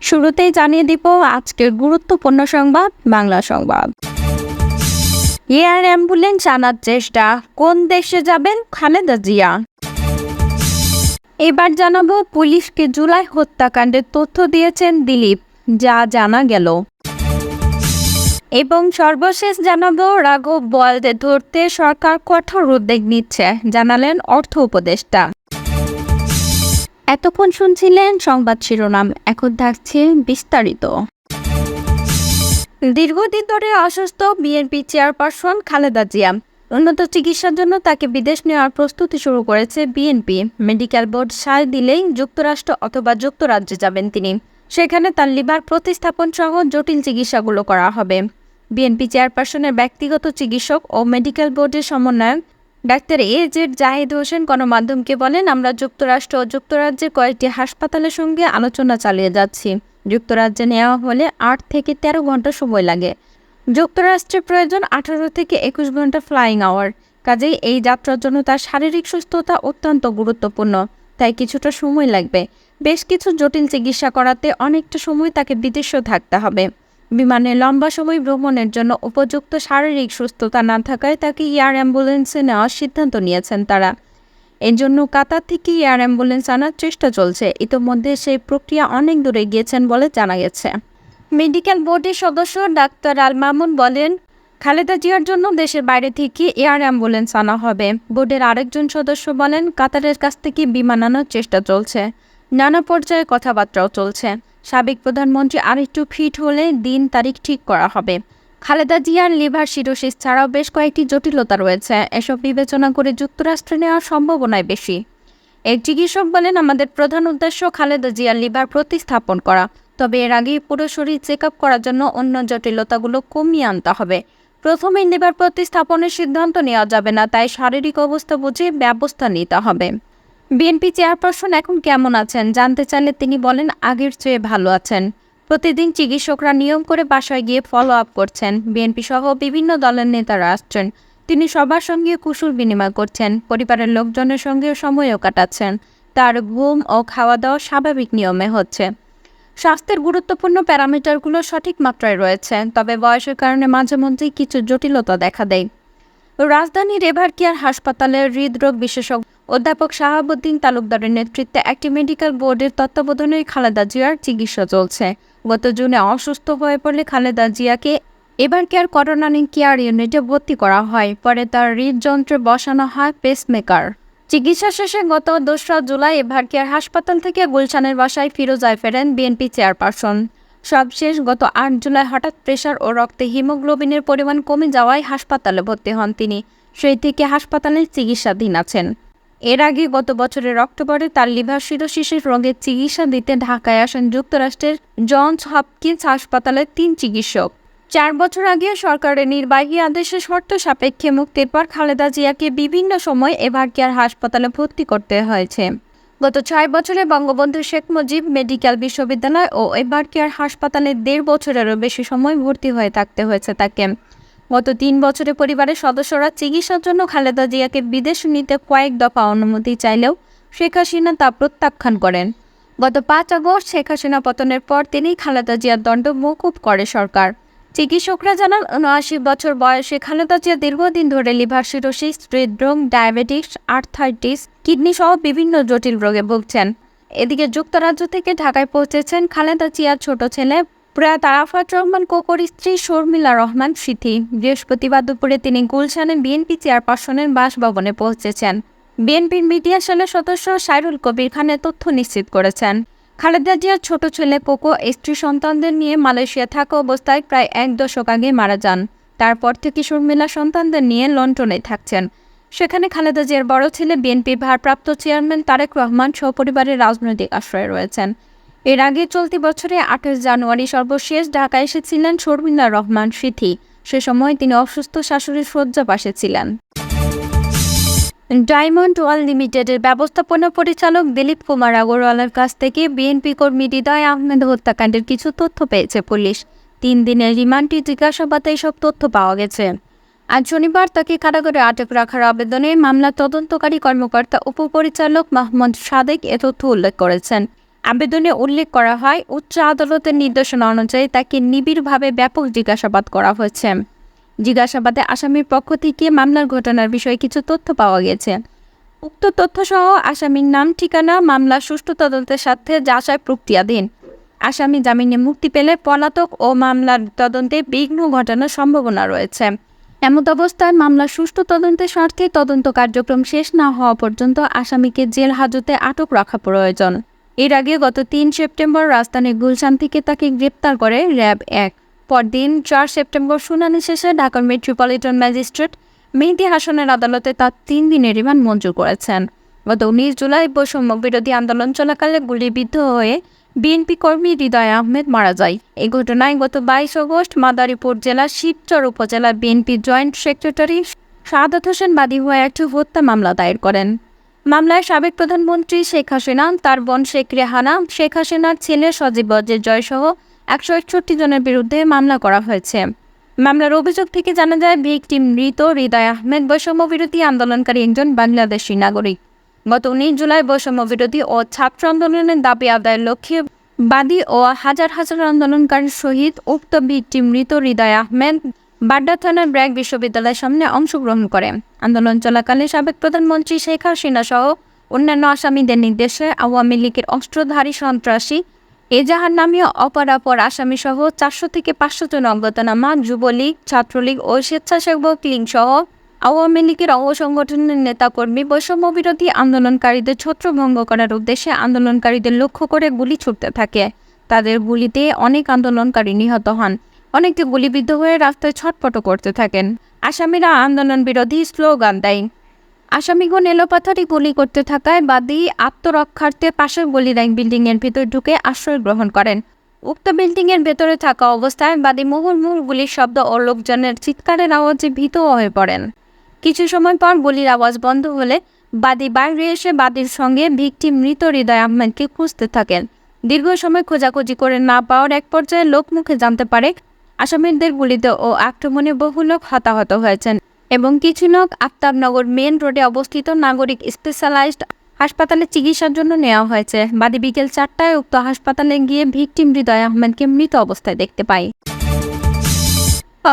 শুরুতেই জানিয়ে দিব আজকের গুরুত্বপূর্ণ সংবাদ বাংলা সংবাদ। এয়ার অ্যাম্বুলেন্স আনার চেষ্টা, কোন দেশে যাবেন খালেদা জিয়া? এবার জানাবো পুলিশকে জুলাই হত্যাকাণ্ডের তথ্য দিয়েছেন দিলীপ, যা জানা গেল। এবং সর্বশেষ জানাবো রাঘব বোয়ালদের ধরতে সরকার কঠোর উদ্যোগ নিচ্ছে, জানালেন অর্থ উপদেষ্টা। এতক্ষণ শুনছিলেন সংবাদ শিরোনাম, এখন থাকছে বিস্তারিত। দীর্ঘদিন ধরে অসুস্থ বিএনপি চেয়ারপারসন খালেদা জিয়া। উন্নত চিকিৎসার জন্য তাকে বিদেশ নেওয়ার প্রস্তুতি শুরু করেছে বিএনপি। মেডিকেল বোর্ড সায় দিলেই যুক্তরাষ্ট্র অথবা যুক্তরাজ্যে যাবেন তিনি। সেখানে তার লিভার প্রতিস্থাপন সহ জটিল চিকিৎসাগুলো করা হবে। বিএনপি চেয়ারপারসনের ব্যক্তিগত চিকিৎসক ও মেডিকেল বোর্ডের সমন্বয়ক ডাক্তার এজেড জাহিদ হোসেন গণমাধ্যমকে বলেন, আমরা যুক্তরাষ্ট্র ও যুক্তরাজ্যের কয়েকটি হাসপাতালের সঙ্গে আলোচনা চালিয়ে যাচ্ছি। যুক্তরাজ্যে নেওয়া হলে ৮ থেকে ১৩ ঘন্টা সময় লাগে। যুক্তরাষ্ট্রে প্রয়োজন ১৮ থেকে ২১ ঘন্টা ফ্লাইং আওয়ার। কাজেই এই যাত্রার জন্য তার শারীরিক সুস্থতা অত্যন্ত গুরুত্বপূর্ণ, তাই কিছুটা সময় লাগবে। বেশ কিছু জটিল চিকিৎসা করাতে অনেকটা সময় তাকে বিদেশেও থাকতে হবে। বিমানে লম্বা সময় ভ্রমণের জন্য উপযুক্ত শারীরিক সুস্থতা না থাকায় তাকে এয়ার অ্যাম্বুলেন্সে নেওয়ার সিদ্ধান্ত নিয়েছেন তারা। এর জন্য কাতার থেকে এয়ার অ্যাম্বুলেন্স আনার চেষ্টা চলছে। ইতোমধ্যে সেই প্রক্রিয়া অনেক দূরে গিয়েছেন বলে জানা গেছে। মেডিকেল বোর্ডের সদস্য ডাক্তার আল মামুন বলেন, খালেদা জিয়ার জন্য দেশের বাইরে থেকে এয়ার অ্যাম্বুলেন্স আনা হবে। বোর্ডের আরেকজন সদস্য বলেন, কাতারের কাছ থেকে বিমান আনার চেষ্টা চলছে। নানা পর্যায়ে কথাবার্তাও চলছে। সাবেক প্রধানমন্ত্রী আরেকটু ফিট হলে দিন তারিখ ঠিক করা হবে। খালেদা জিয়ার লিভার সিরোসিস ছাড়াও বেশ কয়েকটি জটিলতা রয়েছে। এসব বিবেচনা করে যুক্তরাষ্ট্রে নেওয়ার সম্ভাবনাই বেশি। এক চিকিৎসক বলেন, আমাদের প্রধান উদ্দেশ্য খালেদা জিয়ার লিভার প্রতিস্থাপন করা। তবে এর আগেই পুরো শরীর চেক আপ করার জন্য অন্য জটিলতাগুলো কমিয়ে আনতে হবে। প্রথমেই লিভার প্রতিস্থাপনের সিদ্ধান্ত নেওয়া যাবে না, তাই শারীরিক অবস্থা বুঝে ব্যবস্থা নিতে হবে। বিএনপি চেয়ারপারসন এখন কেমন আছেন জানতে চাইলে তিনি বলেন, আগের চেয়ে ভালো আছেন। প্রতিদিন চিকিৎসকরা নিয়ম করে বাসায় গিয়ে ফলো আপ করছেন। বিএনপি সহ বিভিন্ন দলের নেতারা আসছেন। তিনি সবার সঙ্গে কুশল বিনিময় করছেন। পরিবারের লোকজনের সঙ্গেও সময়ও কাটাচ্ছেন। তার ঘুম ও খাওয়া দাওয়া স্বাভাবিক নিয়মে হচ্ছে। স্বাস্থ্যের গুরুত্বপূর্ণ প্যারামিটারগুলো সঠিক মাত্রায় রয়েছে, তবে বয়সের কারণে মাঝে মধ্যেই কিছু জটিলতা দেখা দেয়। রাজধানীর এভার কেয়ার হাসপাতালের হৃদরোগ বিশেষজ্ঞ অধ্যাপক শাহাবুদ্দিন তালুকদারের নেতৃত্বে একটি মেডিকেল বোর্ডের তত্ত্বাবধানে খালেদা জিয়ার চিকিৎসা চলছে। গত জুনে অসুস্থ হয়ে পড়লে খালেদা জিয়াকে এভার কেয়ার করোনারি কেয়ার ইউনিটে ভর্তি করা হয়। পরে তার হৃদযন্ত্রে বসানো হয় পেসমেকার। চিকিৎসা শেষে গত ২রা জুলাই এভার কেয়ার হাসপাতাল থেকে গুলশানের বাসায় ফিরোজায় ফেরেন বিএনপি চেয়ারপারসন। সবশেষ গত ৮ জুলাই হঠাৎ প্রেশার ও রক্তে হিমোগ্লোবিনের পরিমাণ কমে যাওয়ায় হাসপাতালে ভর্তি হন তিনি। সেই থেকে হাসপাতালে চিকিৎসাধীন আছেন। এর আগে গত বছরের অক্টোবরে তার লিভার সিরোসিসের রোগের চিকিৎসা দিতে ঢাকায় আসেন যুক্তরাষ্ট্রের জনস হপকিন্স হাসপাতালের ৩ চিকিৎসক। ৪ বছর আগে সরকারের নির্বাহী আদেশের শর্ত সাপেক্ষে মুক্তির পর খালেদা জিয়াকে বিভিন্ন সময় এভার কেয়ার হাসপাতালে ভর্তি করতে হয়েছে। গত ৬ বছরে বঙ্গবন্ধু শেখ মুজিব মেডিকেল বিশ্ববিদ্যালয় ও এভার কেয়ার হাসপাতালে ১.৫ বছরেরও বেশি সময় ভর্তি হয়ে থাকতে হয়েছে তাকে। গত ৩ বছরে পরিবারের সদস্যরা চিকিৎসার জন্য খালেদা জিয়াকে বিদেশ নিতে কয়েক দফা অনুমতি চাইলেও শেখ হাসিনা তা প্রত্যাখ্যান করেন। গত ৫ আগস্ট শেখ হাসিনা পতনের পর তিনি খালেদা জিয়ার দণ্ড মওকুফ করে সরকার। চিকিৎসকরা জানান, ৭৯ বছর বয়সে খালেদা জিয়া দীর্ঘদিন ধরে লিভার সিরোসিস, হৃদরোগ, ডায়াবেটিস, আর্থাইটিস, কিডনি সহ বিভিন্ন জটিল রোগে ভুগছেন। এদিকে যুক্তরাজ্য থেকে ঢাকায় পৌঁছেছেন খালেদা জিয়ার ছোট ছেলে প্রয়াত আরাফাত রহমান কোকোর স্ত্রী শর্মিলা রহমান স্মৃতি। বৃহস্পতিবার দুপুরে তিনি গুলশানে বিএনপি চেয়ারপারসনের বাসভবনে পৌঁছেছেন। বিএনপির মিডিয়া সেলের সদস্য সাইরুল কবির খান তথ্য নিশ্চিত করেছেন। খালেদা জিয়ার ছোট ছেলে কোকো স্ত্রী সন্তানদের নিয়ে মালয়েশিয়া থাকা অবস্থায় প্রায় ১ দশক আগে মারা যান। তারপর থেকে শর্মিলা সন্তানদের নিয়ে লন্ডনে থাকছেন। সেখানে খালেদা জিয়ার বড় ছেলে বিএনপির ভারপ্রাপ্ত চেয়ারম্যান তারেক রহমান সপরিবারে রাজনৈতিক আশ্রয়ে রয়েছেন। এর আগে চলতি বছরে ২৮ জানুয়ারি সর্বশেষ ঢাকায় এসেছিলেন শর্মিলা রহমান স্মৃতি। সে সময় তিনি অসুস্থ শাশুড়ির শয্যা পাশে ছিলেন। ডায়মন্ড ওয়ার্ল্ড লিমিটেডের ব্যবস্থাপনা পরিচালক দিলীপ কুমার আগরওয়ালের কাছ থেকে বিএনপি কর্মী হৃদয় আহমেদ হত্যাকাণ্ডের কিছু তথ্য পেয়েছে পুলিশ। ৩ দিনের রিমান্ডে জিজ্ঞাসাবাদে এসব তথ্য পাওয়া গেছে। আজ শনিবার তাকে কারাগারে আটক রাখার আবেদনে মামলা তদন্তকারী কর্মকর্তা উপপরিচালক মাহমুদ সাদেক এ তথ্য উল্লেখ করেছেন। আবেদনে উল্লেখ করা হয়, উচ্চ আদালতের নির্দেশনা অনুযায়ী তাকে নিবিড়ভাবে ব্যাপক জিজ্ঞাসাবাদ করা হয়েছে। জিজ্ঞাসাবাদে আসামির পক্ষ থেকে মামলার ঘটনার বিষয়ে কিছু তথ্য পাওয়া গেছে। উক্ত তথ্যসহ আসামির নাম, ঠিকানা, মামলা সুষ্ঠু তদন্তের সাথে যাচাই প্রক্রিয়াধীন। আসামি জামিনে মুক্তি পেলে পলাতক ও মামলার তদন্তে বিঘ্ন ঘটানোর সম্ভাবনা রয়েছে। এমত অবস্থায় মামলার সুষ্ঠু তদন্তের স্বার্থে তদন্ত কার্যক্রম শেষ না হওয়া পর্যন্ত আসামিকে জেল হাজতে আটক রাখা প্রয়োজন। এর আগে গত ৩ সেপ্টেম্বর রাজধানীর গুলশান থেকে তাকে গ্রেপ্তার করে র্যাব-১। পরদিন ৪ সেপ্টেম্বর শুনানি শেষে ঢাকার মেট্রোপলিটন ম্যাজিস্ট্রেট মেহেদী হাসানের আদালতে তার ৩ দিনের রিমান্ড মঞ্জুর করেছেন। গত ১৯ জুলাই বৈষম্য বিরোধী আন্দোলন চলাকালে গুলিবিদ্ধ হয়ে বিএনপি কর্মী হৃদয় আহমেদ মারা যায়। এই ঘটনায় গত ২২ আগস্ট মাদারীপুর জেলার শিবচর উপজেলা BNP joint secretary Saadat Hossain বাদী হয়ে একটি হত্যা মামলা দায়ের করেন। মামলায় সাবেক প্রধানমন্ত্রী শেখ হাসিনা, তার বোন শেখ রেহানা, শেখ হাসিনার ছেলে সজীব ওয়াজেদ জয়সহ ১৬১ জনের বিরুদ্ধে মামলা করা হয়েছে। মামলার অভিযোগ থেকে জানা যায়, ভিকটিম মৃত হৃদয় আহমেদ বৈষম্য বিরোধী আন্দোলনকারী একজন বাংলাদেশি নাগরিক। গত ১৯ জুলাই বৈষম্য বিরোধী ও ছাত্র আন্দোলনের দাবি আদায়ের লক্ষ্যে বাদী ও হাজার হাজার আন্দোলনকারীর সহিত উক্ত ভিকটিম মৃত হৃদয় আহমেদ বাড্ডা থানার ব্র্যাক বিশ্ববিদ্যালয়ের সামনে অংশগ্রহণ করে। আন্দোলন চলাকালে সাবেক প্রধানমন্ত্রী শেখ হাসিনা সহ অন্যান্য আসামিদের নির্দেশে আওয়ামী লীগের অস্ত্রধারী সন্ত্রাসী এজাহার নামীয় অপরাপর আসামিসহ ৪০০ থেকে ৫০০ জন অজ্ঞাতনামা যুবলীগ, ছাত্রলীগ ও স্বেচ্ছাসেবক লীগ সহ আওয়ামী লীগের অঙ্গ সংগঠনের নেতাকর্মী বৈষম্য বিরোধী আন্দোলনকারীদের ছত্রভঙ্গ করার উদ্দেশ্যে আন্দোলনকারীদের লক্ষ্য করে গুলি ছুড়তে থাকে। তাদের গুলিতে অনেক আন্দোলনকারী নিহত হন। অনেকে গুলিবিদ্ধ হয়ে রাস্তায় ছটফট করতে থাকেন। আসামিরা আন্দোলন বিরোধী স্লোগান দেয়। আসামিগণ এলোপাথারি গুলি করতে থাকায় বাদী আত্মরক্ষার্থে পাশের গলির এক বিল্ডিংয়ের ভেতর ঢুকে আশ্রয় গ্রহণ করেন। উক্ত বিল্ডিংয়ের ভেতরে থাকা অবস্থায় বাদী মুহুর্মুহু গুলির শব্দ ও লোকজনের চিৎকারের আওয়াজে ভীত হয়ে পড়েন। কিছু সময় পর গুলির আওয়াজ বন্ধ হলে বাদী বাইরে এসে বাদীর সঙ্গে ভিকটিম মৃত হৃদয় আহমেদকে খুঁজতে থাকেন। দীর্ঘ সময় খোঁজাখুঁজি করে না পাওয়ার এক পর্যায়ে লোকমুখে জানতে পারে আসামিদের গুলিতে ও আক্রমণে বহু লোক হতাহত হয়েছেন এবং কিছু লোক আফতাবনগর মেন রোডে অবস্থিত নাগরিক স্পেশালাইজড হাসপাতালে চিকিৎসার জন্য নেওয়া হয়েছে। বাদী বিকেল ৪টায় উক্ত হাসপাতালে গিয়ে ভিকটিম হৃদয় আহমেদকে মৃত অবস্থায় দেখতে পায়।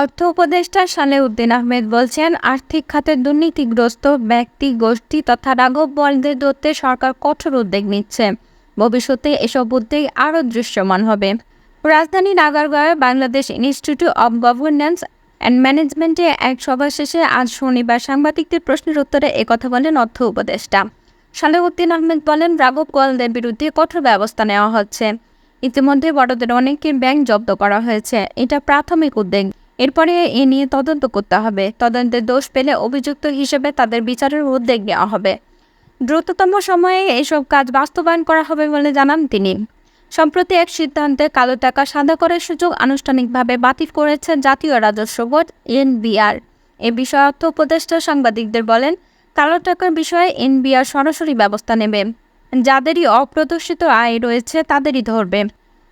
অর্থ উপদেষ্টা সালেউদ্দিন আহমেদ বলছেন, আর্থিক খাতের দুর্নীতিগ্রস্ত ব্যক্তি গোষ্ঠী তথা রাঘব বোয়ালদের ধরতে সরকার কঠোর উদ্যোগ নিচ্ছে। ভবিষ্যতে এসব উদ্যোগ আরও দৃশ্যমান হবে। রাজধানীর আগারগাঁওয়ে Bangladesh institute of governance and ম্যানেজমেন্টে এক সভা শেষে আজ শনিবার সাংবাদিকদের প্রশ্নের উত্তরে একথা বলেন অর্থ উপদেষ্টা সালেউদ্দিন আহমেদ। বলেন, রাঘব বোয়ালদের বিরুদ্ধে কঠোর ব্যবস্থা নেওয়া হচ্ছে। ইতিমধ্যে বড়দের অনেকের ব্যাংক জব্দ করা হয়েছে। এটা প্রাথমিক উদ্যোগ। এরপরে এ নিয়ে তদন্ত করতে হবে। তদন্তে দোষ পেলে অভিযুক্ত হিসেবে তাদের বিচারের উদ্যোগ নেওয়া হবে। দ্রুততম সময়ে এসব কাজ বাস্তবায়ন করা হবে বলে জানান তিনি। সম্প্রতি এক সিদ্ধান্তে কালো টাকা সাদা করার সুযোগ আনুষ্ঠানিকভাবে বাতিল করেছে জাতীয় রাজস্ব বোর্ড এনবিআর। এ বিষয়ে অর্থ উপদেষ্টা সাংবাদিকদের বলেন, কালো টাকার বিষয়ে এনবিআর সরাসরি ব্যবস্থা নেবে। যাদেরই অপ্রদর্শিত আয় রয়েছে তাদেরই ধরবে।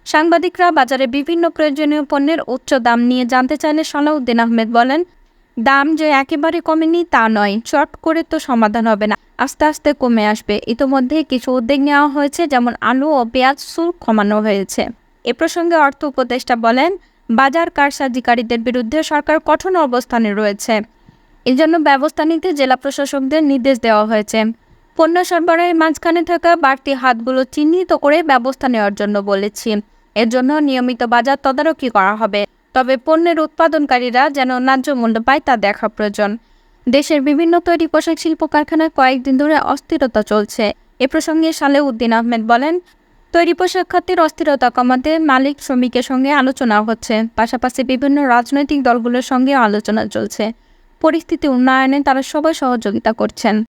সাংবাদিকরা বাজারে বিভিন্ন প্রয়োজনীয় পণ্যের উচ্চ দাম নিয়ে জানতে চাইলে সালেউদ্দিন আহমেদ বলেন, দাম যে একেবারে কমেনি তা নয়, চট করে তো সমাধান হবে না, আস্তে আস্তে কমে আসবে। ইতোমধ্যে কিছু উদ্যোগ নেওয়া হয়েছে, যেমন আলু ও পেঁয়াজ শুল্ক কমানো হয়েছে। এ প্রসঙ্গে অর্থ উপদেষ্টা বলেন, বাজার কারসাজিকারীদের বিরুদ্ধে সরকার কঠোর অবস্থানে রয়েছে। এজন্য ব্যবস্থা নিতে জেলা প্রশাসকদের নির্দেশ দেওয়া হয়েছে। পণ্য সরবরাহের মাঝখানে থাকা বাড়তি হাতগুলো চিহ্নিত করে ব্যবস্থা নেওয়ার জন্য বলেছি। এর জন্য নিয়মিত বাজার তদারকি করা হবে। তবে পণ্যের উৎপাদনকারীরা যেন ন্যায্য মূল্য পায় তা দেখা প্রয়োজন। দেশের বিভিন্ন তৈরি পোশাক শিল্প কারখানায় কয়েকদিন ধরে অস্থিরতা চলছে। এ প্রসঙ্গে সালেউদ্দিন আহমেদ বলেন, তৈরি পোশাক খাতের অস্থিরতা কমাতে মালিক শ্রমিকের সঙ্গে আলোচনা হচ্ছে। পাশাপাশি বিভিন্ন রাজনৈতিক দলগুলোর সঙ্গে আলোচনা চলছে। পরিস্থিতি উন্নয়নে তারা সবাই সহযোগিতা করছেন।